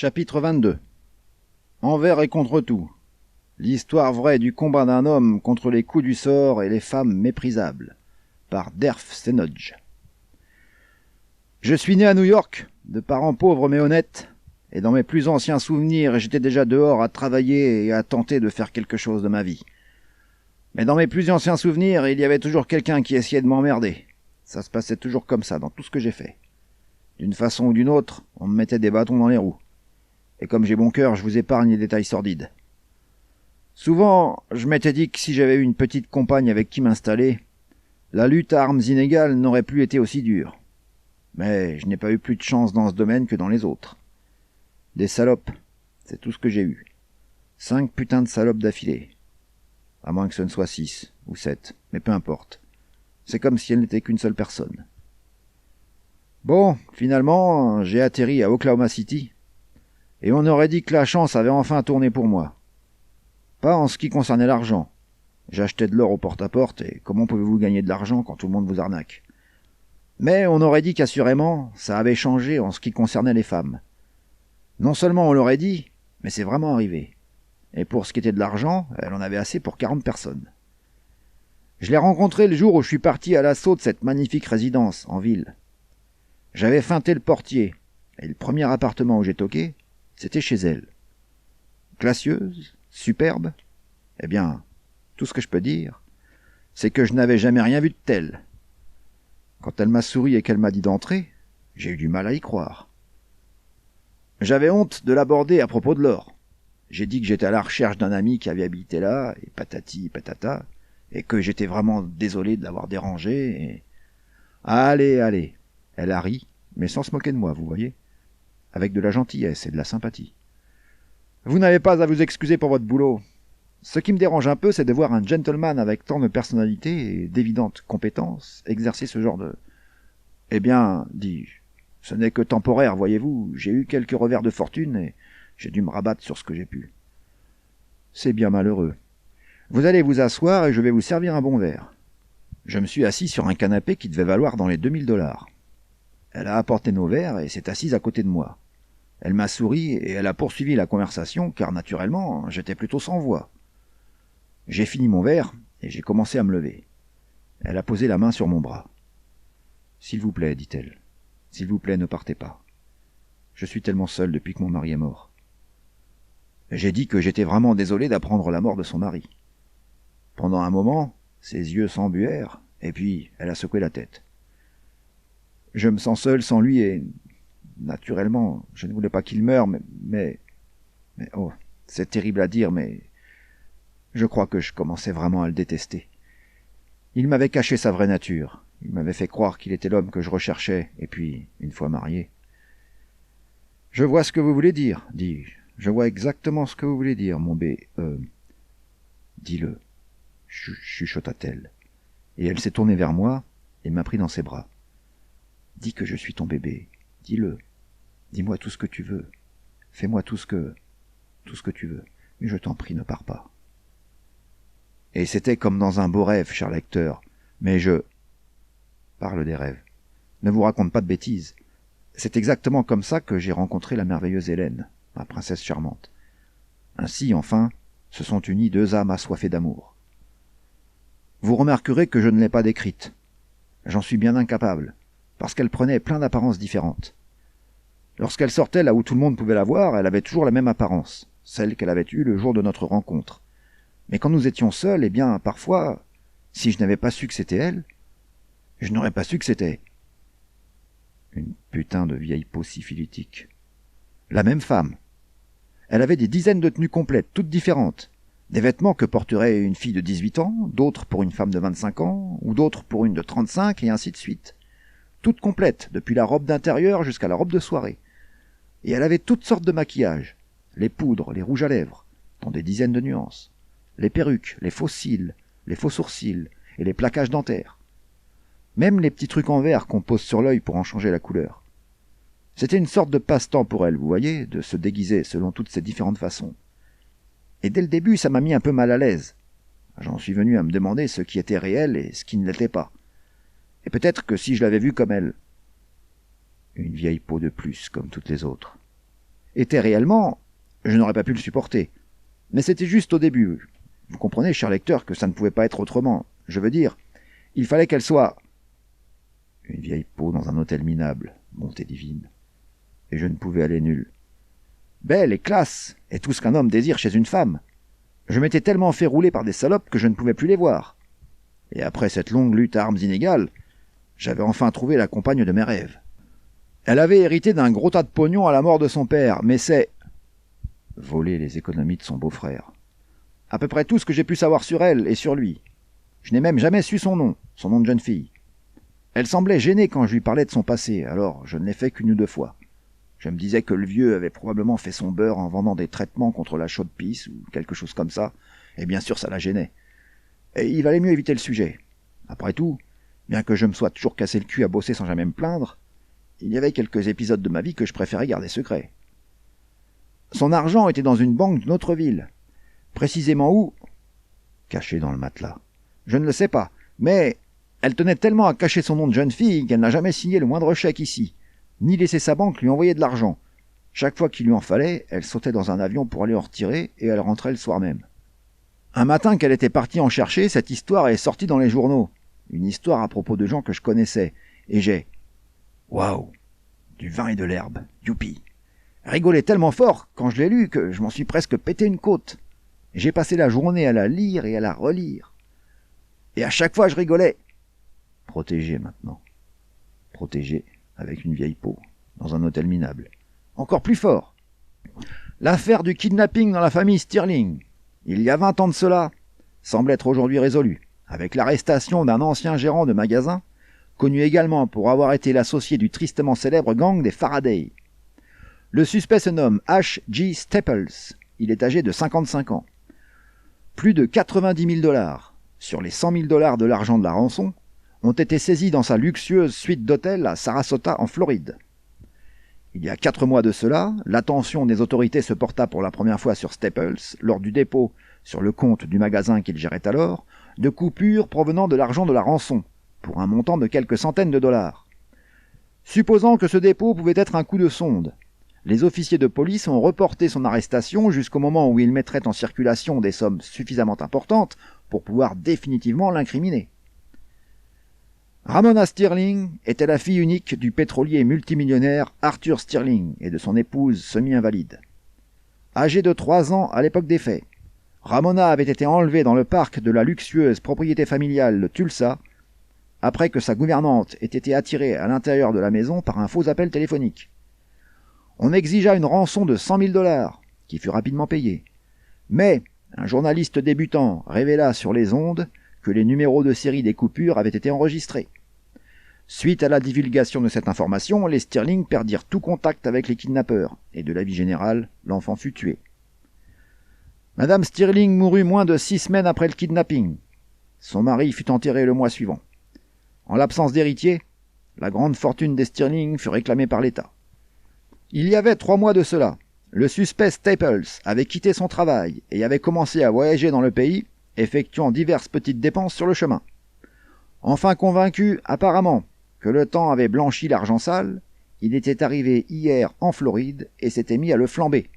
Chapitre 22. Envers et contre tout. L'histoire vraie du combat d'un homme contre les coups du sort et les femmes méprisables. Par Derf Stennodge. Je suis né à New York, de parents pauvres mais honnêtes, et dans mes plus anciens souvenirs, j'étais déjà dehors à travailler et à tenter de faire quelque chose de ma vie. Mais dans mes plus anciens souvenirs, il y avait toujours quelqu'un qui essayait de m'emmerder. Ça se passait toujours comme ça dans tout ce que j'ai fait. D'une façon ou d'une autre, on me mettait des bâtons dans les roues. Et comme j'ai bon cœur, je vous épargne les détails sordides. Souvent, je m'étais dit que si j'avais eu une petite compagne avec qui m'installer, la lutte à armes inégales n'aurait plus été aussi dure. Mais je n'ai pas eu plus de chance dans ce domaine que dans les autres. Des salopes, c'est tout ce que j'ai eu. 5 putains de salopes d'affilée. À moins que ce ne soit 6 ou 7, mais peu importe. C'est comme si elle n'était qu'une seule personne. Bon, finalement, j'ai atterri à Oklahoma City, et on aurait dit que la chance avait enfin tourné pour moi. Pas en ce qui concernait l'argent. J'achetais de l'or au porte-à-porte, et comment pouvez-vous gagner de l'argent quand tout le monde vous arnaque? Mais on aurait dit qu'assurément, ça avait changé en ce qui concernait les femmes. Non seulement on l'aurait dit, mais c'est vraiment arrivé. Et pour ce qui était de l'argent, elle en avait assez pour 40 personnes. Je l'ai rencontrée le jour où je suis parti à l'assaut de cette magnifique résidence, en ville. J'avais feinté le portier, et le premier appartement où j'ai toqué, c'était chez elle. Glacieuse, superbe, eh bien, tout ce que je peux dire, c'est que je n'avais jamais rien vu de tel. Quand elle m'a souri et qu'elle m'a dit d'entrer, j'ai eu du mal à y croire. J'avais honte de l'aborder à propos de l'or. J'ai dit que j'étais à la recherche d'un ami qui avait habité là, et patati patata, et que j'étais vraiment désolé de l'avoir dérangé, et... Allez, elle a ri, mais sans se moquer de moi, vous voyez, avec de la gentillesse et de la sympathie. Vous n'avez pas à vous excuser pour votre boulot. Ce qui me dérange un peu, c'est de voir un gentleman avec tant de personnalité et d'évidentes compétences exercer ce genre de... Eh bien, dis-je, ce n'est que temporaire, voyez-vous, j'ai eu quelques revers de fortune et j'ai dû me rabattre sur ce que j'ai pu. C'est bien malheureux. Vous allez vous asseoir et je vais vous servir un bon verre. Je me suis assis sur un canapé qui devait valoir dans les 2000 $. Elle a apporté nos verres et s'est assise à côté de moi. Elle m'a souri et elle a poursuivi la conversation, car naturellement, j'étais plutôt sans voix. J'ai fini mon verre et j'ai commencé à me lever. Elle a posé la main sur mon bras. « S'il vous plaît, dit-elle. S'il vous plaît, ne partez pas. Je suis tellement seul depuis que mon mari est mort. » J'ai dit que j'étais vraiment désolé d'apprendre la mort de son mari. Pendant un moment, ses yeux s'embuèrent, et puis elle a secoué la tête. Je me sens seul sans lui et... Naturellement, je ne voulais pas qu'il meure, mais oh, c'est terrible à dire, mais je crois que je commençais vraiment à le détester. Il m'avait caché sa vraie nature. Il m'avait fait croire qu'il était l'homme que je recherchais, et puis, une fois marié... Je vois ce que vous voulez dire, dis-je. Je vois exactement ce que vous voulez dire, mon Dis-le, chuchota-t-elle. Et elle s'est tournée vers moi et m'a pris dans ses bras. Dis que je suis ton bébé. Dis-le. Dis-moi tout ce que tu veux. Fais-moi tout ce que tu veux. Mais je t'en prie, ne pars pas. Et c'était comme dans un beau rêve, cher lecteur. Mais je... Parle des rêves. Ne vous raconte pas de bêtises. C'est exactement comme ça que j'ai rencontré la merveilleuse Hélène, ma princesse charmante. Ainsi, enfin, se sont unies 2 âmes assoiffées d'amour. Vous remarquerez que je ne l'ai pas décrite. J'en suis bien incapable, parce qu'elle prenait plein d'apparences différentes. Lorsqu'elle sortait là où tout le monde pouvait la voir, elle avait toujours la même apparence, celle qu'elle avait eue le jour de notre rencontre. Mais quand nous étions seuls, eh bien, parfois, si je n'avais pas su que c'était elle, je n'aurais pas su que c'était... Une putain de vieille peau syphilitique. La même femme. Elle avait des dizaines de tenues complètes, toutes différentes. Des vêtements que porterait une fille de 18 ans, d'autres pour une femme de 25 ans, ou d'autres pour une de 35, et ainsi de suite. Toutes complètes, depuis la robe d'intérieur jusqu'à la robe de soirée. Et elle avait toutes sortes de maquillages. Les poudres, les rouges à lèvres, dans des dizaines de nuances. Les perruques, les faux cils, les faux sourcils, et les plaquages dentaires. Même les petits trucs en verre qu'on pose sur l'œil pour en changer la couleur. C'était une sorte de passe-temps pour elle, vous voyez, de se déguiser selon toutes ces différentes façons. Et dès le début, ça m'a mis un peu mal à l'aise. J'en suis venu à me demander ce qui était réel et ce qui ne l'était pas. Et peut-être que si je l'avais vue comme elle... Une vieille peau de plus, comme toutes les autres. était réellement, je n'aurais pas pu le supporter. Mais c'était juste au début. Vous comprenez, cher lecteur, que ça ne pouvait pas être autrement. Je veux dire, il fallait qu'elle soit... Une vieille peau dans un hôtel minable, bonté divine. Et je ne pouvais aller nul. Belle et classe, et tout ce qu'un homme désire chez une femme. Je m'étais tellement fait rouler par des salopes que je ne pouvais plus les voir. Et après cette longue lutte à armes inégales, j'avais enfin trouvé la compagne de mes rêves. Elle avait hérité d'un gros tas de pognon à la mort de son père, mais c'est... voler les économies de son beau-frère. À peu près tout ce que j'ai pu savoir sur elle et sur lui. Je n'ai même jamais su son nom de jeune fille. Elle semblait gênée quand je lui parlais de son passé, alors je ne l'ai fait qu'une ou deux fois. Je me disais que le vieux avait probablement fait son beurre en vendant des traitements contre la chaude pisse ou quelque chose comme ça, et bien sûr ça la gênait. Et il valait mieux éviter le sujet. Après tout, bien que je me sois toujours cassé le cul à bosser sans jamais me plaindre, il y avait quelques épisodes de ma vie que je préférais garder secrets. Son argent était dans une banque d'une autre ville. Précisément où? Caché dans le matelas. Je ne le sais pas, mais elle tenait tellement à cacher son nom de jeune fille qu'elle n'a jamais signé le moindre chèque ici, ni laissé sa banque lui envoyer de l'argent. Chaque fois qu'il lui en fallait, elle sautait dans un avion pour aller en retirer et elle rentrait le soir même. Un matin qu'elle était partie en chercher, cette histoire est sortie dans les journaux. Une histoire à propos de gens que je connaissais. Et j'ai... Waouh! Du vin et de l'herbe. Youpi! Rigolé tellement fort quand je l'ai lu que je m'en suis presque pété une côte. J'ai passé la journée à la lire et à la relire. Et à chaque fois je rigolais. Protégé maintenant. Protégé avec une vieille peau, dans un hôtel minable. Encore plus fort. L'affaire du kidnapping dans la famille Stirling, il y a 20 ans de cela, semble être aujourd'hui résolue, avec l'arrestation d'un ancien gérant de magasin, connu également pour avoir été l'associé du tristement célèbre gang des Faraday. Le suspect se nomme H.G. Staples. Il est âgé de 55 ans. Plus de 90 000 $, sur les 100 000 $ de l'argent de la rançon, ont été saisis dans sa luxueuse suite d'hôtels à Sarasota, en Floride. Il y a 4 mois de cela, l'attention des autorités se porta pour la première fois sur Staples lors du dépôt, sur le compte du magasin qu'il gérait alors, de coupures provenant de l'argent de la rançon, pour un montant de quelques centaines de dollars. Supposant que ce dépôt pouvait être un coup de sonde, les officiers de police ont reporté son arrestation jusqu'au moment où il mettrait en circulation des sommes suffisamment importantes pour pouvoir définitivement l'incriminer. Ramona Stirling était la fille unique du pétrolier multimillionnaire Arthur Stirling et de son épouse semi-invalide. Âgée de 3 ans à l'époque des faits, Ramona avait été enlevée dans le parc de la luxueuse propriété familiale de Tulsa après que sa gouvernante ait été attirée à l'intérieur de la maison par un faux appel téléphonique. On exigea une rançon de 100 000 $, qui fut rapidement payée. Mais un journaliste débutant révéla sur les ondes que les numéros de série des coupures avaient été enregistrés. Suite à la divulgation de cette information, les Stirling perdirent tout contact avec les kidnappeurs, et de la vie générale, l'enfant fut tué. Madame Stirling mourut moins de 6 semaines après le kidnapping. Son mari fut enterré le mois suivant. En l'absence d'héritier, la grande fortune des Stirling fut réclamée par l'État. Il y avait 3 mois de cela, le suspect Staples avait quitté son travail et avait commencé à voyager dans le pays, effectuant diverses petites dépenses sur le chemin. Enfin convaincu, apparemment, que le temps avait blanchi l'argent sale, il était arrivé hier en Floride et s'était mis à le flamber.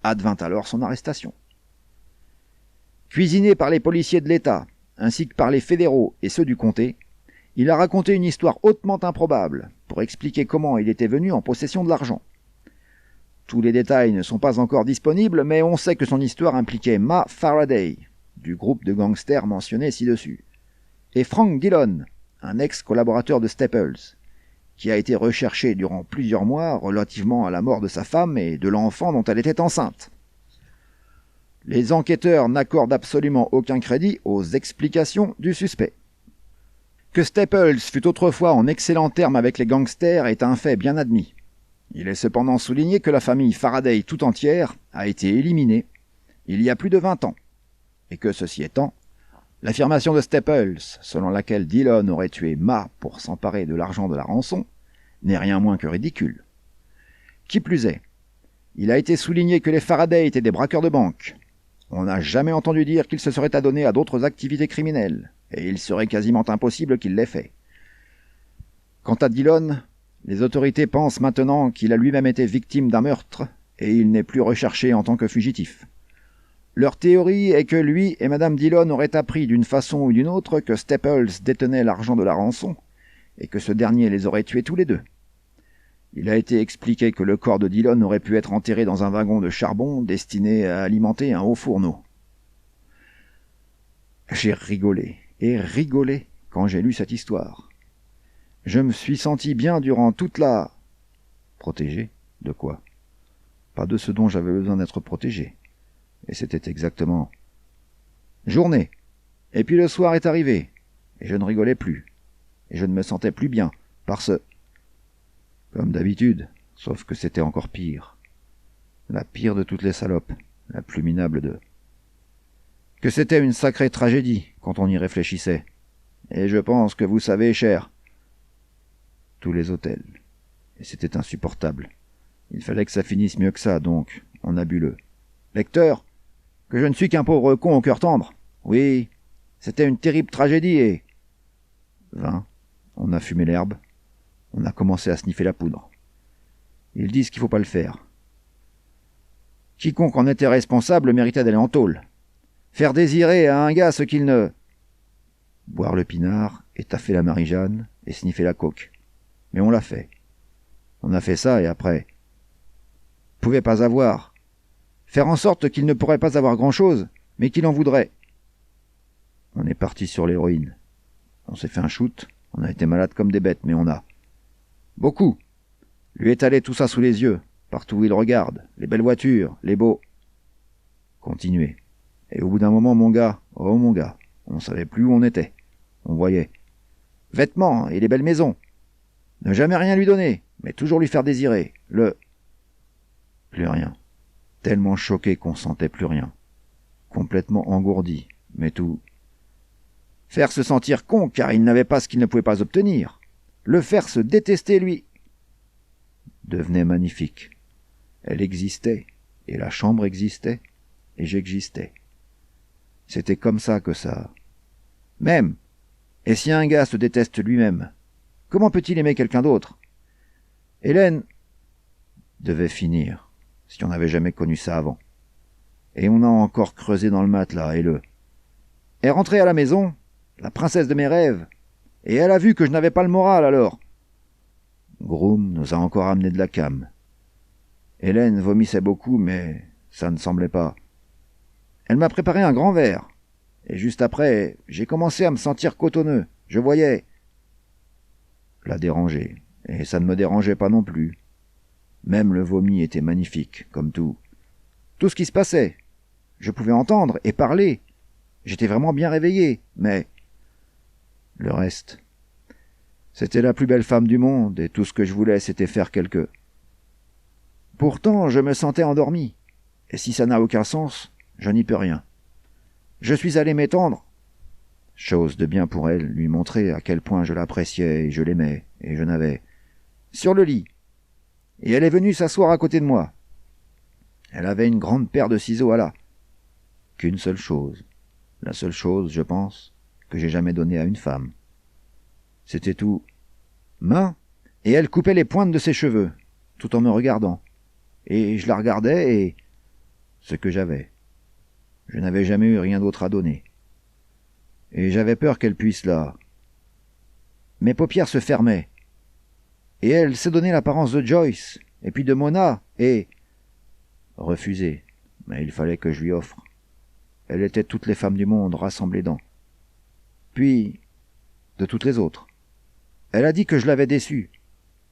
Advint alors son arrestation. Cuisiné par les policiers de l'État, ainsi que par les fédéraux et ceux du comté, il a raconté une histoire hautement improbable pour expliquer comment il était venu en possession de l'argent. Tous les détails ne sont pas encore disponibles, mais on sait que son histoire impliquait Ma Faraday, du groupe de gangsters mentionné ci-dessus, et Frank Dillon, un ex-collaborateur de Staples, qui a été recherché durant plusieurs mois relativement à la mort de sa femme et de l'enfant dont elle était enceinte. Les enquêteurs n'accordent absolument aucun crédit aux explications du suspect. Que Staples fut autrefois en excellents termes avec les gangsters est un fait bien admis. Il est cependant souligné que la famille Faraday tout entière a été éliminée il y a plus de 20 ans, et que, ceci étant, l'affirmation de Staples, selon laquelle Dillon aurait tué Ma pour s'emparer de l'argent de la rançon, n'est rien moins que ridicule. Qui plus est, il a été souligné que les Faraday étaient des braqueurs de banque. On n'a jamais entendu dire qu'ils se seraient adonnés à d'autres activités criminelles, et il serait quasiment impossible qu'ils l'aient fait. Quant à Dillon, les autorités pensent maintenant qu'il a lui-même été victime d'un meurtre et il n'est plus recherché en tant que fugitif. Leur théorie est que lui et Madame Dillon auraient appris d'une façon ou d'une autre que Staples détenait l'argent de la rançon, et que ce dernier les aurait tués tous les deux. Il a été expliqué que le corps de Dillon aurait pu être enterré dans un wagon de charbon destiné à alimenter un haut fourneau. J'ai rigolé, et rigolé, quand j'ai lu cette histoire. Je me suis senti bien durant toute la... Protégé? De quoi? Pas de ce dont j'avais besoin d'être protégé. Et c'était exactement... Journée. Et puis le soir est arrivé, et je ne rigolais plus. Et je ne me sentais plus bien, parce... Comme d'habitude, sauf que c'était encore pire. La pire de toutes les salopes, la plus minable de... Que c'était une sacrée tragédie, quand on y réfléchissait. Et je pense que vous savez, cher... Tous les hôtels. Et c'était insupportable. Il fallait que ça finisse mieux que ça, donc on a bu le... Lecteur, que je ne suis qu'un pauvre con au cœur tendre. Oui, c'était une terrible tragédie et... Vin, on a fumé l'herbe, on a commencé à sniffer la poudre. Ils disent qu'il faut pas le faire. Quiconque en était responsable méritait d'aller en tôle. Faire désirer à un gars ce qu'il ne... Boire le pinard, et taffer la Marie-Jeanne, et sniffer la coke. Mais on l'a fait. On a fait ça et après... Pouvait pas avoir. Faire en sorte qu'il ne pourrait pas avoir grand-chose, mais qu'il en voudrait. On est parti sur l'héroïne. On s'est fait un shoot, on a été malades comme des bêtes, mais on a... Beaucoup. Lui étaler tout ça sous les yeux, partout où il regarde, les belles voitures, les beaux... Continuez. Et au bout d'un moment, mon gars, oh mon gars, on savait plus où on était. On voyait. Vêtements et les belles maisons. Ne jamais rien lui donner, mais toujours lui faire désirer. Plus rien. Tellement choqué qu'on sentait plus rien. Complètement engourdi, mais tout... Faire se sentir con, car il n'avait pas ce qu'il ne pouvait pas obtenir. Le faire se détester, lui. Devenait magnifique. Elle existait, et la chambre existait, et j'existais. C'était comme ça que ça... Même. Et si un gars se déteste lui-même, comment peut-il aimer quelqu'un d'autre? Hélène devait finir, si on n'avait jamais connu ça avant. Et on a encore creusé dans le matelas, et le... Est rentrée à la maison, la princesse de mes rêves, et elle a vu que je n'avais pas le moral, alors. Groom nous a encore amené de la cam. Hélène vomissait beaucoup, mais ça ne semblait pas. Elle m'a préparé un grand verre, et juste après, j'ai commencé à me sentir cotonneux. Je voyais... La déranger, et ça ne me dérangeait pas non plus. Même le vomi était magnifique, comme tout. Tout ce qui se passait. Je pouvais entendre et parler. J'étais vraiment bien réveillé, mais... Le reste... C'était la plus belle femme du monde, et tout ce que je voulais, c'était faire quelque... Pourtant, je me sentais endormi. Et si ça n'a aucun sens, je n'y peux rien. Je suis allé m'étendre. Chose de bien pour elle, lui montrer à quel point je l'appréciais et je l'aimais, et je n'avais... Sur le lit. Et elle est venue s'asseoir à côté de moi. Elle avait une grande paire de ciseaux à la... Qu'une seule chose. La seule chose, je pense, que j'ai jamais donnée à une femme. C'était tout. Main, et elle coupait les pointes de ses cheveux, tout en me regardant. Et je la regardais et... Ce que j'avais. Je n'avais jamais eu rien d'autre à donner. Et j'avais peur qu'elle puisse là... Mes paupières se fermaient. Et elle s'est donné l'apparence de Joyce, et puis de Mona, et... Refusé, mais il fallait que je lui offre. Elle était toutes les femmes du monde rassemblées dans... Puis, de toutes les autres. Elle a dit que je l'avais déçue,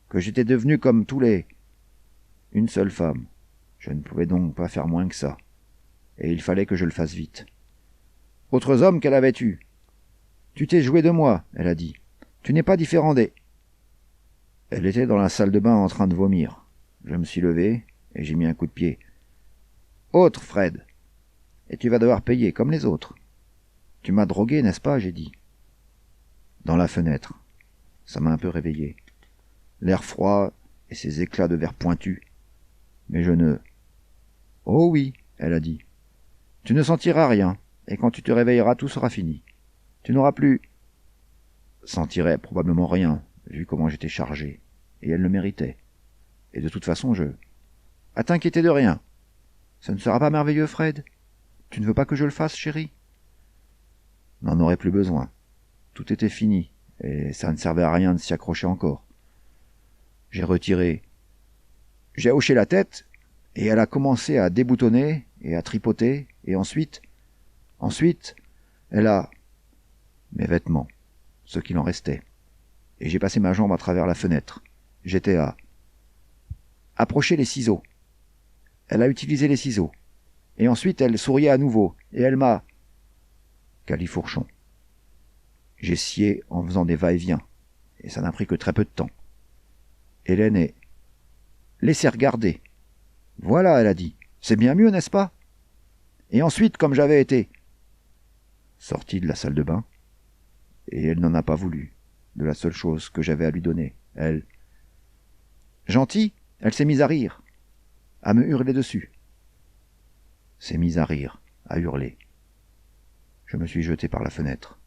que j'étais devenu comme tous les... Une seule femme. Je ne pouvais donc pas faire moins que ça. Et il fallait que je le fasse vite. Autres hommes qu'elle avait eus. Tu t'es joué de moi, elle a dit. Tu n'es pas différent des... Elle était dans la salle de bain en train de vomir. Je me suis levé et j'ai mis un coup de pied. Autre, Fred. Et tu vas devoir payer comme les autres. Tu m'as drogué, n'est-ce pas, j'ai dit. Dans la fenêtre. Ça m'a un peu réveillé. L'air froid et ces éclats de verre pointus. Mais je ne... Oh oui, elle a dit. Tu ne sentiras rien, et quand tu te réveilleras, tout sera fini. Tu n'auras plus... Sentirais probablement rien, vu comment j'étais chargé. Et elle le méritait. Et de toute façon, À t'inquiéter de rien. Ça ne sera pas merveilleux, Fred? Tu ne veux pas que je le fasse, chérie? N'en aurait plus besoin. Tout était fini, et ça ne servait à rien de s'y accrocher encore. J'ai retiré. J'ai hoché la tête, et elle a commencé à déboutonner et à tripoter, et ensuite, elle a... mes vêtements, ce qu'il en restait. Et j'ai passé ma jambe à travers la fenêtre. J'étais à... approcher les ciseaux. Elle a utilisé les ciseaux. Et ensuite, elle souriait à nouveau, et elle m'a... Califourchon. J'ai scié en faisant des va-et-vient, et ça n'a pris que très peu de temps. Hélène est... Laissez regarder. Voilà, elle a dit. C'est bien mieux, n'est-ce pas? Et ensuite, comme j'avais été... Sortie de la salle de bain, et elle n'en a pas voulu, de la seule chose que j'avais à lui donner. Elle... Gentille, elle s'est mise à rire, à me hurler dessus. S'est mise à rire, à hurler. Je me suis jeté par la fenêtre.